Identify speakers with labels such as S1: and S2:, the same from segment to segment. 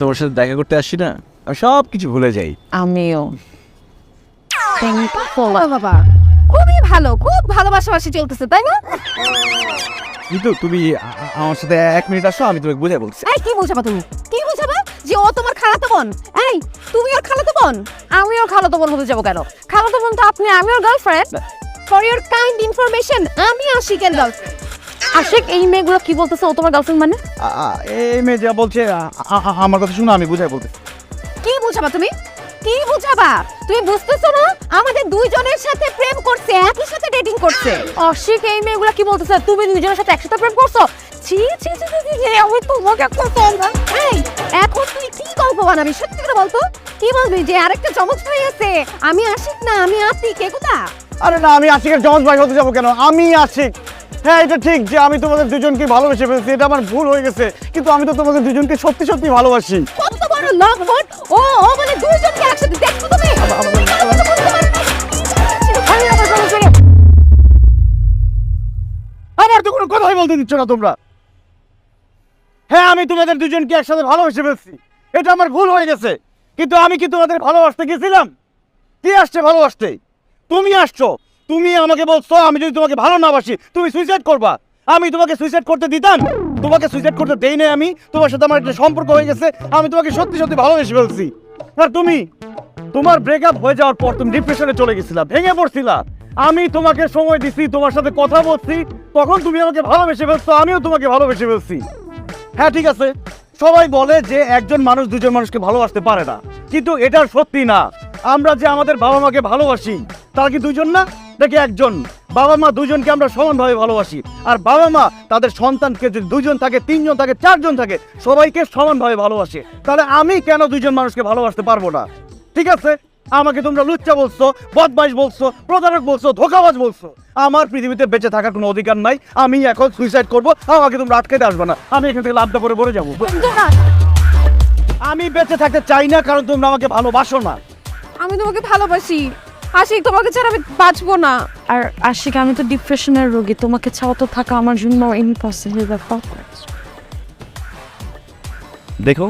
S1: তোমার সাথে দেখা করতে আসি না, আমি সব কিছু ভুলে যাই।
S2: আমিও।
S3: বাবা খুবই ভালো, খুব ভালোবাসাবাসি চলতেছে তাই না?
S1: কিন্তু তুমি আমার সাথে 1 মিনিট আসো, আমি তোমাকে বুঝাই বলছি।
S3: এই কি বোঝাবা তুমি? কি বোঝাবা যে ও তোমার খালাতো বোন? এই তুমি ওর খালাতো বোন? আমি ওর খালাতো বোন হতে যাবো কেন? খালাতো বোন তো আপনি, আমি ওর girlfriend. For your kind information, আমি আশিকের গার্লফ্রেন্ড।
S2: আশিক, এই মেয়েগুলো কি বলতেছে ও তোমার গার্লফ্রেন্ড মানে?
S1: এই মেয়ে যা বলছে আমার কথা শুনো, আমি বুঝাই বলতে।
S3: কি বোঝাবা তুমি? কি বোঝাবা? তুমি বুঝতেছো না আমাদের দুইজনের সাথে প্রেম করছে, একই সাথে ডেটিং করছে।
S2: আশিক, এই মেয়েগুলো কি বলতেছে? তুমি দুজনের সাথে একসাথে প্রেম করছো?
S3: ছি ছি ছি ছি ছি, আমি তোমাকে কখন না। এই এখন তুই কি গল্প বানাবি? সত্যি করে বলতো, কি বলবি যে আরেকটা চমক ভাই আছে? আমি আশিক না, আমি আতিক। কে কোথা?
S4: আরে না, আমি আশিকের জমজ ভাই হতে যাবো কেন? আমি আশিক। হ্যাঁ, এটা ঠিক যে আমি তোমাদের দুজনকে ভালোবেসে ফেলছি, এটা আমার ভুল হয়ে গেছে, কিন্তু আমি তো তোমাদের দুজনকে সত্যি সত্যি ভালোবাসি।
S3: কত বড় লম্পট! ও ও মানে দুইজনকে একসাথে দেখছো তুমি?
S4: আমার তো কোনো কথাই বলতে দিচ্ছ না তোমরা। হ্যাঁ, আমি তোমাদের দুজনকে একসাথে ভালোবেসে ফেলছি, এটা আমার ভুল হয়ে গেছে, কিন্তু আমি কি তোমাদের ভালোবাসতে গেছিলাম? কে আসছে ভালোবাসতে? তুমি আসছো। তুমি আমাকে বলছো আমি যদি তোমাকে ভালো না বাসি তুমি সুইসাইড করবা। আমি তোমাকে সুইসাইড করতে দিতাম? তোমাকে সুইসাইড করতে দেই নাই আমি। তোমার সাথে আমার একটা সম্পর্ক হয়ে গেছে, আমি তোমাকে সত্যি সত্যি ভালোবেসে ফেলছি। আর তুমি, তোমার ব্রেকআপ হয়ে যাওয়ার পর তুমি ডিপ্রেশনে চলে গেছিলা, ভেঙে পড়ছিলা। আমি তোমাকে সময় দিছি, তোমার সাথে কথা বলছি, তখন তুমি আমাকে ভালোবেসে ফেলছো, আমিও তোমাকে ভালোবেসে ফেলছি। হ্যাঁ ঠিক আছে, সবাই বলে যে একজন মানুষ দুজন মানুষকে ভালোবাসতে পারে না, কিন্তু এটা সত্যি না। আমরা যে আমাদের বাবা মাকে ভালোবাসি, তারা কি দুজন না নাকি একজন? বাবা মা দুজনকে আমরা সমানভাবে ভালোবাসি, আর বাবা মা তাদের সন্তানকে যদি 2 জন থাকে, 3 জন থাকে, 4 জন থাকে, সবাইকে সমানভাবে ভালোবাসে। তাহলে আমি কেন 2 জন মানুষকে ভালোবাসতে পারবো না? ঠিক আছে, আমাকে তোমরা লুচ্চা বলছো, বদমাইশ বলছো, প্রতারক বলছো, ধোঁকাবাজ বলছো। আমার পৃথিবীতে বেঁচে থাকার কোনো অধিকার নাই। আমি এখন সুইসাইড করবো, আমাকে তোমরা আটকাইতে আসবে না। আমি এখান থেকে লাভটা করে বলে যাবো। আমি বেঁচে থাকতে চাই না, কারণ তোমরা আমাকে ভালোবাসো না।
S3: আমি তোমাকে ভালোবাসি আশিক, তোমাকে ছাড়া আমি বাঁচবো না।
S2: আর আশিক, আমি তো ডিপ্রেশনের রোগী, তোমাকে ছাড়া তো থাকা আমার জন্য ইম্পসিবল ব্যাপার।
S1: দেখো,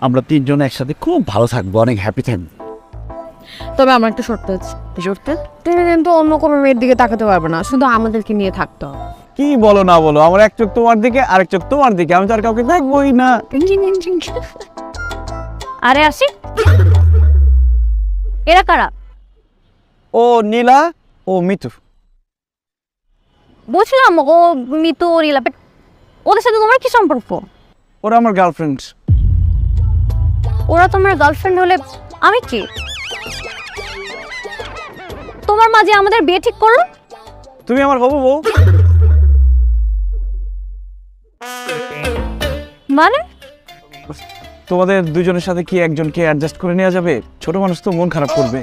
S1: আমরা 3 জন একসাথে খুব ভালো থাকবো, অনেক হ্যাপি থাকবো।
S2: তবে আমার একটা শর্ত আছে। শর্তে
S3: তুমি কিন্তু অন্য কোনো মেয়ের দিকে তাকাতে পারবে না, শুধু আমাদেরকে নিয়ে থাকতে হবে।
S4: কি বলো না বলো, আমার এক চোখ তোমার দিকে, আরেক চোখ তোমার দিকে, আমি তো আর কাউকে দেখবোই না।
S2: আরে আশিক, এরা কারা?
S4: ও নীলা, ও মিতু।
S2: বুঝলাম ও মিতু, নীলা, বাট ওদের সাথে তোমার কি সম্পর্ক?
S4: ওরা আমার গার্লফ্রেন্ড।
S2: ওরা তোমার গার্লফ্রেন্ড হলে আমি কি? তোমার মা যে আমাদের বিয়ে ঠিক করলো?
S4: তুমি আমার হবু বউ।
S2: মানে
S4: তোমাদের দুজনের সাথে কি একজনকে অ্যাডজাস্ট করে নেওয়া যাবে? ছোট মানুষ তো মন খারাপ করবে।